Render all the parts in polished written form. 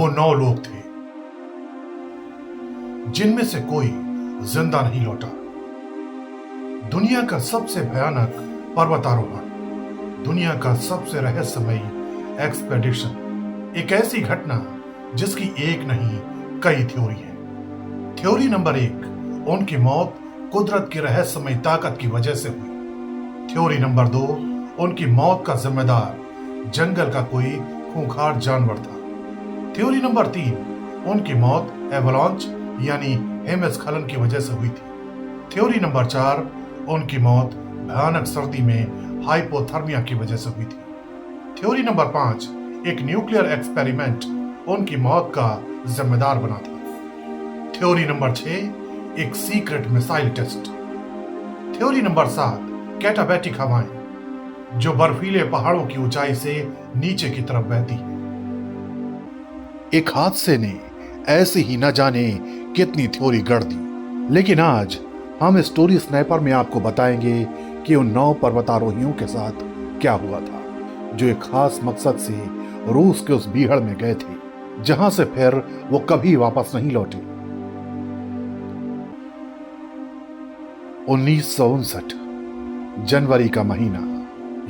वो 9 लोग थे जिनमें से कोई जिंदा नहीं लौटा। दुनिया का सबसे भयानक पर्वतारोहण, दुनिया का सबसे रहस्यमयी एक्सपेडिशन, एक ऐसी घटना जिसकी एक नहीं कई थ्योरी है। थ्योरी नंबर 1, उनकी मौत कुदरत की रहस्यमयी ताकत की वजह से हुई। थ्योरी नंबर 2, उनकी मौत का जिम्मेदार जंगल का कोई खूंखार जानवर था। थ्योरी नंबर 3, उनकी मौत एवलांच यानी हिमस्खलन की वजह से हुई थी। थ्योरी नंबर 4, उनकी मौत भयानक सर्दी में हाइपोथर्मिया की वजह से हुई थी। थ्योरी नंबर 5, एक न्यूक्लियर एक्सपेरिमेंट उनकी मौत का जिम्मेदार बना था। थ्योरी नंबर 6, एक secret missile test. Theory number 7, katabatic हवाएं जो बर्फीले पहाड़ों की ऊंचाई से नीचे की तरफ बहती है। एक हादसे ने ऐसे ही न जाने कितनी थ्योरी गढ़ दी, लेकिन आज हम स्टोरी स्नैपर में आपको बताएंगे कि उन 9 पर्वतारोहियों के साथ क्या हुआ था जो एक खास मकसद से रूस के उस बीहड़ में गए थे जहां से फिर वो कभी वापस नहीं लौटे। 1959 जनवरी का महीना,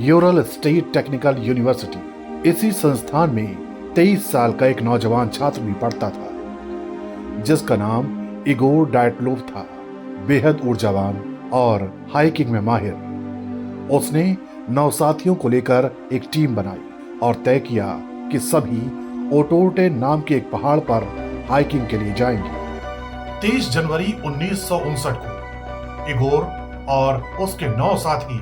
यूरल स्टेट टेक्निकल यूनिवर्सिटी। इसी संस्थान में 23 साल का एक नौजवान छात्र भी पढ़ता था जिसका नाम इगोर डायटलोव था। बेहद ऊर्जावान और हाइकिंग में माहिर, उसने 9 साथियों को लेकर एक टीम बनाई और तय किया कि सभी ओटोटे नाम के एक पहाड़ पर हाइकिंग के लिए जाएंगे। 23 जनवरी 1959 को इगोर और उसके 9 साथी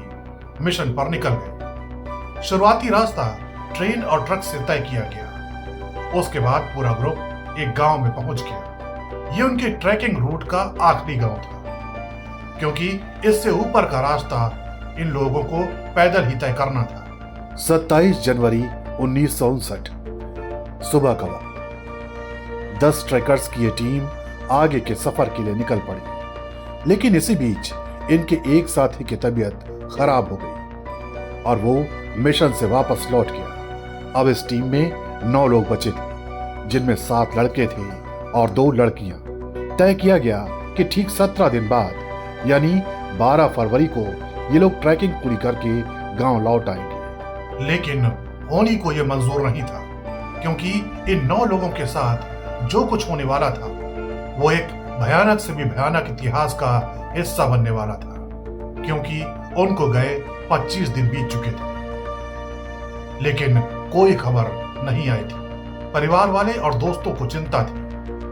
मिशन पर निकल गए। शुरुआती रास्ता ट्रेन और ट्रक से तय किया गया। उसके बाद पूरा ग्रुप एक गांव में पहुंच गया। ये उनके ट्रैकिंग रूट का आखिरी गांव था क्योंकि इससे ऊपर का रास्ता इन लोगों को पैदल ही तय करना था। 27 जनवरी 1959 सुबह का वक्त। 10 ट्रैकर्स की ये टीम आगे के सफर के लिए निकल पड़ी, लेकिन इसी बीच इनके एक साथी की तबीयत खराब हो गई और वो मिशन से वापस लौट गया। अब इस टीम में 9 लोग बचे थे जिनमें 7 लड़के थे और 2 लड़कियां। तय किया गया कि ठीक 17 दिन बाद यानी 12 फरवरी को ये लोग ट्रैकिंग पूरी करके गांव लौट आएंगे। लेकिन होनी को यह मंजूर नहीं था क्योंकि इन 9 लोगों के साथ जो कुछ होने वाला था वो एक भयानक से भी भयानक इतिहास का हिस्सा बनने वाला था, क्योंकि उनको गए 25 दिन बीत चुके थे लेकिन कोई खबर नहीं आई थी। परिवार वाले और दोस्तों को चिंता थी,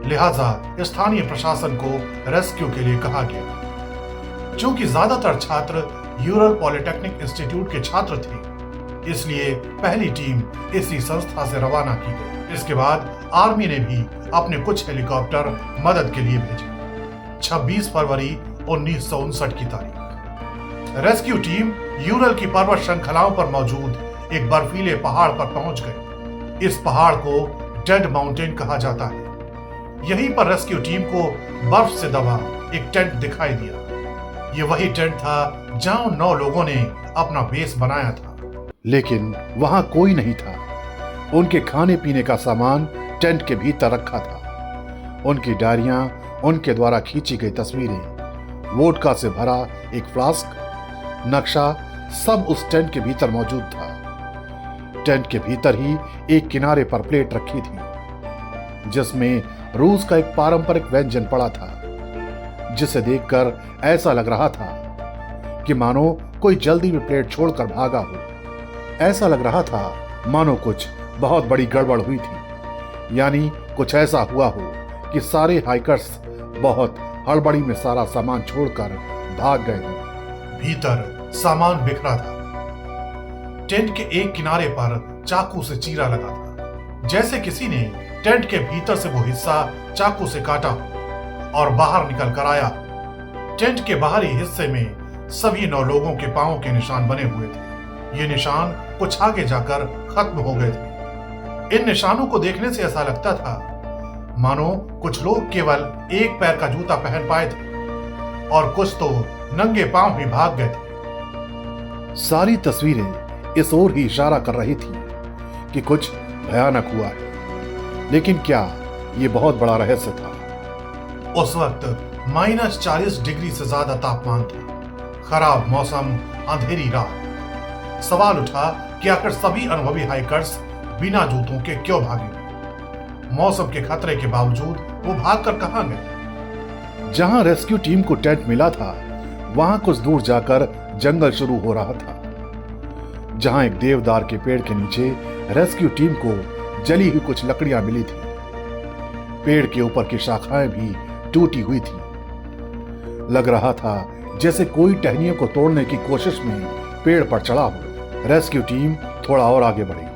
लिहाजा स्थानीय प्रशासन को रेस्क्यू के लिए कहा गया। चूंकि ज्यादातर छात्र यूरल पॉलिटेक्निक इंस्टीट्यूट के छात्र थे, इसलिए पहली टीम इसी संस्था से रवाना की गई। इसके बाद आर्मी ने भी अपने कुछ हेलीकॉप्टर मदद के लिए भेजे। 26 फरवरी 1959 की तारीख, रेस्क्यू टीम यूरल की पर्वत श्रृंखलाओं पर मौजूद एक बर्फीले पहाड़ पर पहुंच गए। इस पहाड़ को डेड माउंटेन कहा जाता है। यहीं पर रेस्क्यू टीम को बर्फ से दबा एक टेंट दिखाई दिया। ये वही टेंट था जहां 9 लोगों ने अपना बेस बनाया था, लेकिन वहां कोई नहीं था। उनके खाने पीने का सामान टेंट के भीतर रखा था। उनकी डायरियां, उनके द्वारा खींची गई तस्वीरें, वोडका से भरा एक फ्लास्क, नक्शा, सब उस टेंट के भीतर मौजूद था। टेंट के भीतर ही एक किनारे पर प्लेट रखी थी जिसमें रूस का एक पारंपरिक व्यंजन पड़ा था, जिसे देखकर ऐसा लग रहा था कि मानो कोई जल्दी में प्लेट छोड़कर भागा हो। ऐसा लग रहा था मानो कुछ बहुत बड़ी गड़बड़ हुई थी, यानी कुछ ऐसा हुआ हो कि सारे हाइकर्स बहुत हड़बड़ी में सारा सामान छोड़कर भाग गए हों। भीतर सामान बिखरा था। टेंट के एक किनारे पर चाकू से चीरा लगा था, जैसे किसी ने टेंट के भीतर से वो हिस्सा चाकू से काटा और बाहर निकल कर आया। टेंट के बाहरी हिस्से में सभी 9 लोगों के पांवों के निशान बने हुए थे। ये निशान कुछ आगे जाकर खत्म हो गए थे। इन निशानों को देखने से ऐसा लगता था मानो कुछ लोग केवल एक पैर का जूता पहन पाए थे और कुछ तो नंगे पांव ही भाग गए थे। सारी तस्वीरें इस ओर ही इशारा कर रही थी कि कुछ भयानक हुआ है। लेकिन क्या ये बहुत बड़ा रहस्य था? उस वक्त -40 डिग्री से ज्यादा तापमान था, खराब मौसम, अंधेरी रात। सवाल उठा कि आखिर सभी अनुभवी हाइकर्स बिना जूतों के क्यों भागे? मौसम के खतरे के बावजूद वो भागकर कहां गए? जहां रेस्क्यू टीम को टेंट मिला था, वहां कुछ दूर जाकर जंगल शुरू हो रहा था, जहां एक देवदार के पेड़ के नीचे रेस्क्यू टीम को जली हुई कुछ लकड़ियां मिली थी। पेड़ के ऊपर की शाखाएं भी टूटी हुई थी। लग रहा था जैसे कोई टहनियों को तोड़ने की कोशिश में पेड़ पर चढ़ा हो। रेस्क्यू टीम थोड़ा और आगे बढ़ी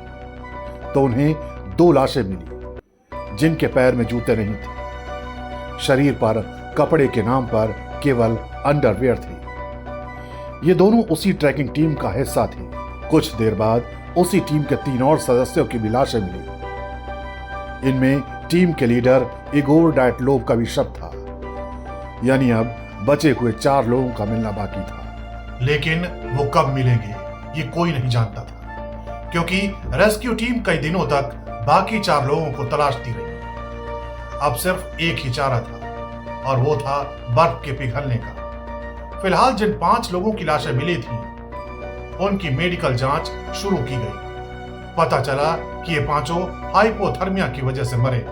तो उन्हें 2 लाशें मिली, जिनके पैर में जूते नहीं थे। शरीर पर कपड़े के नाम पर केवल अंडरवियर थे। ये दोनों उसी ट्रैकिंग टीम का हिस्सा थे। कुछ देर बाद उसी टीम के 3 और सदस्यों की भी लाशें मिली। इनमें टीम के लीडर इगोर डायटलोव का भी शव था। यानी अब बचे हुए 4 लोगों का मिलना बाकी था। लेकिन वो कब मिलेंगे ये कोई नहीं जानता था, क्योंकि रेस्क्यू टीम कई दिनों तक बाकी 4 लोगों को तलाशती रही। अब सिर्फ एक ही चारा था, और वो था बर्फ के पिघलने का। फिलहाल जिन 5 लोगों की लाशें मिली थी, उनकी मेडिकल जांच शुरू की गई। पता चला कि ये 5 हाइपोथर्मिया की वजह से मरे।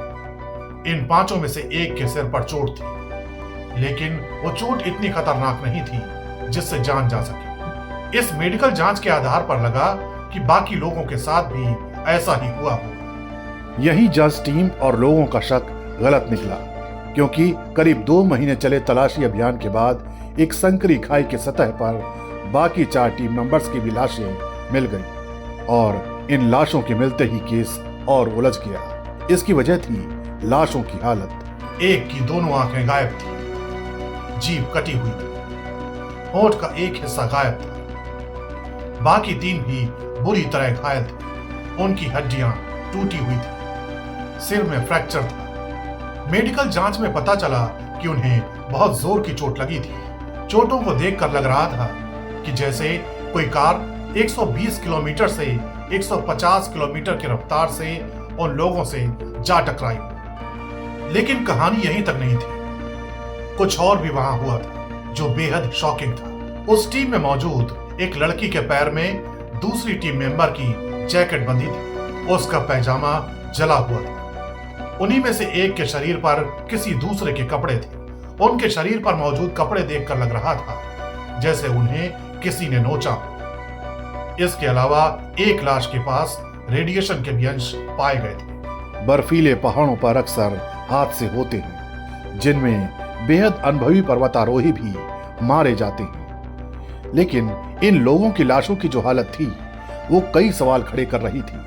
इन 5 में से एक के सिर पर चोट थी, लेकिन वो चोट इतनी खतरनाक नहीं थी जिससे जान जा सके। इस मेडिकल जांच के आधार पर लगा कि बाकी लोगों के साथ भी ऐसा ही हुआ होगा। यही जांच टीम और लोगों का शक गलत निकला, क्योंकि करीब 2 महीने चले तलाशी अभियान के बाद एक संकरी खाई की सतह पर बाकी 4 टीम मेंबर्स की भी लाशें मिल गई, और इन लाशों के मिलते ही केस और उलझ गया। इसकी वजह थी लाशों की हालत। एक की दोनों आंखें गायब थी, जीभ कटी हुई थी, होंठ का एक हिस्सा गायब था। बाकी 3 भी बुरी तरह घायल थे। उनकी हड्डियां टूटी हुई थी, सिर में फ्रैक्चर था। मेडिकल जांच में पता चला कि उन्हें बहुत जोर की चोट लगी थी। चोटों को देखकर लग रहा था कि जैसे कोई कार 120 किलोमीटर से 150 किलोमीटर की रफ्तार से उन लोगों से जा टकराई। लेकिन कहानी यहीं तक नहीं थी। कुछ और भी वहां हुआ था जो बेहद शॉकिंग था। उस टीम में मौजूद एक लड़की के पैर में दूसरी टीम मेंबर की जैकेट बंधी थी। उसका पैजामा जला हुआ था। उन्हीं में से एक के शरीर पर किसी दूसरे के कपड़े थे। उनके शरीर पर मौजूद कपड़े देखकर लग रहा था जैसे उन्हें किसी ने नोचा हो। इसके अलावा एक लाश के पास रेडिएशन के भी अंश पाए गए थे। बर्फीले पहाड़ों पर अक्सर हादसे होते हैं, जिनमें बेहद अनुभवी पर्वतारोही भी मारे जाते हैं। लेकिन इन लोगों की लाशों की जो हालत थी, वो कई सवाल खड़े कर रही थी।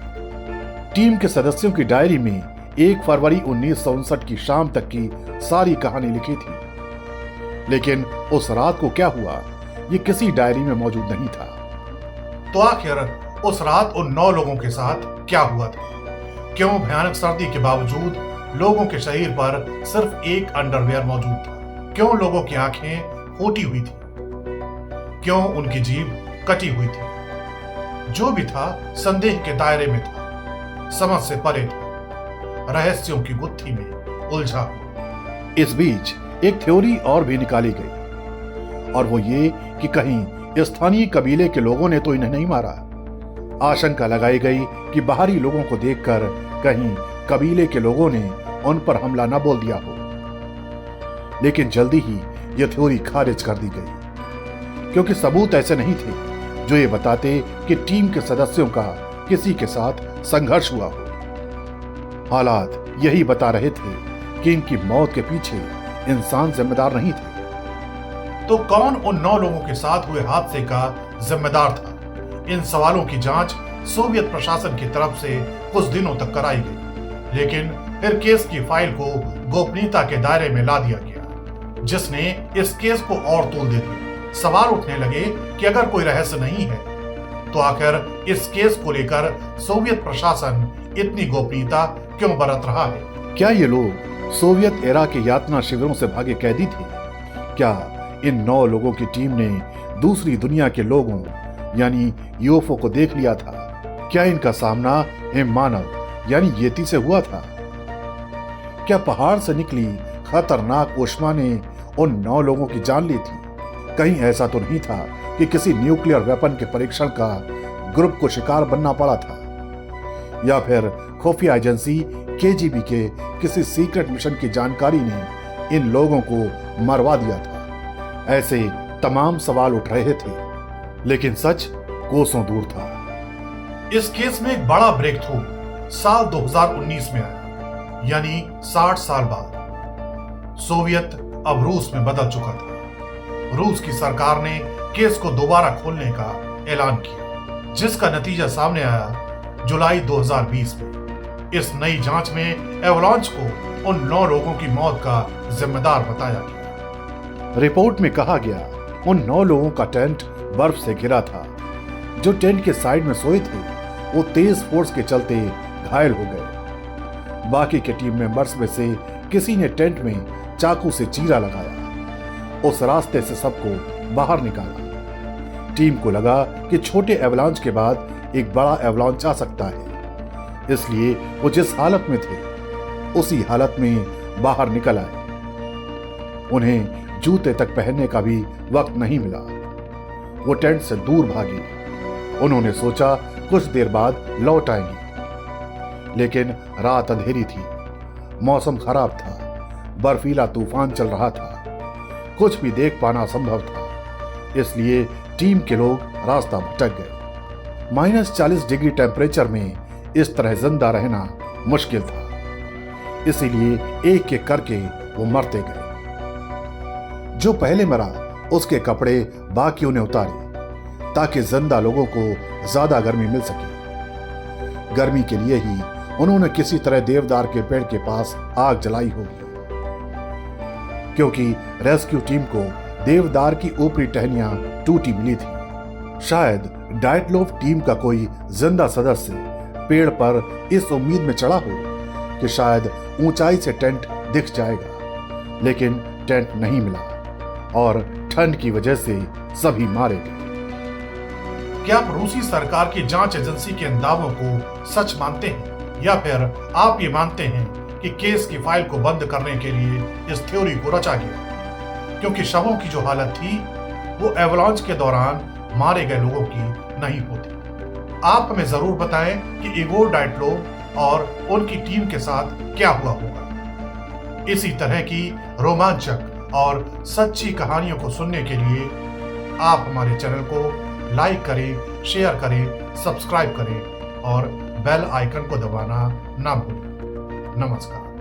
टीम के सदस्यों की डायरी में 1 फरवरी 1959 की शाम तक की सारी कहानी लिखी थी, लेकिन उस रात को क्या हुआ ये किसी डायरी में मौजूद नहीं था। तो आखिर उस रात उन 9 लोगों के साथ क्या हुआ था? क्यों भयानक सर्दी के बावजूद लोगों के शरीर पर सिर्फ एक अंडरवियर मौजूद था? क्यों लोगों की आंखें फूटी हुई थी? क्यों उनकी जीभ कटी हुई थी? जो भी था संदेह के दायरे में था, समझ से परे था, रहस्यों की गुत्थी में उलझा। इस बीच एक थ्योरी और भी निकाली गई, और वो ये कि कहीं स्थानीय कबीले के लोगों ने तो इन्हें नहीं मारा। आशंका लगाई गई कि बाहरी लोगों को देखकर कहीं कबीले के लोगों ने उन पर हमला न बोल दिया हो। लेकिन जल्दी ही यह थ्योरी खारिज कर दी गई, क्योंकि सबूत ऐसे नहीं थे जो ये बताते कि टीम के सदस्यों का किसी के साथ संघर्ष हुआ हो। हालात यही बता रहे थे कि इनकी मौत के पीछे इंसान जिम्मेदार नहीं थे। तो कौन उन 9 लोगों के साथ हुए हादसे का जिम्मेदार था? इन सवालों की जांच सोवियत प्रशासन की तरफ से कुछ दिनों तक कराई गई, लेकिन फिर केस की फाइल को गोपनीयता के दायरे में ला दिया गया, जिसने इस केस को और तोड़ दे दिया। सवाल उठने लगे कि अगर कोई रहस्य नहीं है, तो आखिर इस केस को लेकर सोवियत प्रशासन इतनी गोपनीयता क्यों बरत रहा है? क्या ये लोग सोवियत एरा के यातना शिविरों से भागे कैदी थे? क्या इन 9 लोगों की टीम ने दूसरी दुनिया के लोगों यानी यूएफओ को देख लिया था? क्या इनका सामना हिम मानव यानी येती से हुआ था? क्या पहाड़ से निकली खतरनाक ऊष्मा ने उन 9 लोगों की जान ली थी? कहीं ऐसा तो नहीं था कि किसी न्यूक्लियर वेपन के परीक्षण का ग्रुप को शिकार बनना पड़ा था, या फिर खुफिया एजेंसी केजीबी के किसी सीक्रेट मिशन की जानकारी ने इन लोगों को मरवा दिया था। ऐसे तमाम सवाल उठ रहे थे, लेकिन सच कोसों दूर था। इस केस में एक बड़ा ब्रेक थ्रू साल 2019 में आया, यानी 60 साल बाद। सोवियत अब रूस में बदल चुका था। रूस की सरकार ने केस को दोबारा खोलने का ऐलान किया, जिसका नतीजा सामने आया जुलाई 2020 में। इस नई जांच में एवलांच को उन 9 लोगों की मौत का जिम्मेदार बताया गया। रिपोर्ट में कहा गया उन 9 लोगों का टेंट बर्फ से घिरा था। जो टेंट के साइड में सोए थे वो तेज फोर्स के चलते घायल हो गए। बाकी के टीम मेंबर्स में से किसी ने टेंट में चाकू से चीरा लगाया। उस रास्ते से सबको बाहर निकाला। टीम को लगा कि छोटे एवलांच के बाद एक बड़ा एवलांच आ सकता है, इसलिए वो जिस हालत में थे उसी हालत में बाहर निकल आए। उन्हें जूते तक पहनने का भी वक्त नहीं मिला। वो टेंट से दूर भागे। उन्होंने सोचा कुछ देर बाद लौट आएंगे, लेकिन रात अंधेरी थी, मौसम खराब था, बर्फीला तूफान चल रहा था, कुछ भी देख पाना असंभव था। इसलिए टीम के लोग रास्ता भटक गए। -40 डिग्री टेम्परेचर में इस तरह जिंदा रहना मुश्किल था, इसीलिए एक एक करके वो मरते गए। जो पहले मरा उसके कपड़े बाकियों ने उतारे ताकि जिंदा लोगों को ज्यादा गर्मी मिल सके। गर्मी के लिए ही उन्होंने किसी तरह देवदार के पेड़ के पास आग जलाई होगी, क्योंकि रेस्क्यू टीम को देवदार की ऊपरी टहनियां टूटी मिली थी। शायद डाइटलोव टीम का कोई जिंदा सदस्य पेड़ पर इस उम्मीद में चढ़ा हो कि शायद ऊंचाई से टेंट दिख जाएगा, लेकिन टेंट नहीं मिला और ठंड की वजह से सभी मारे गए। क्या आप रूसी सरकार की जांच एजेंसी के इन दावों को सच मानते हैं, या फिर आप ये मानते हैं कि केस की फाइल को बंद करने के लिए इस थ्योरी को रचा गया, क्योंकि शवों की जो हालत थी वो एवलांच के दौरान मारे गए लोगों की नहीं होती? आप हमें जरूर बताएं कि इगोर डाइटलोव और उनकी टीम के साथ क्या हुआ होगा। इसी तरह की रोमांचक और सच्ची कहानियों को सुनने के लिए आप हमारे चैनल को लाइक करें, शेयर करें, सब्सक्राइब करें और बेल आइकन को दबाना ना भूलें। नमस्कार।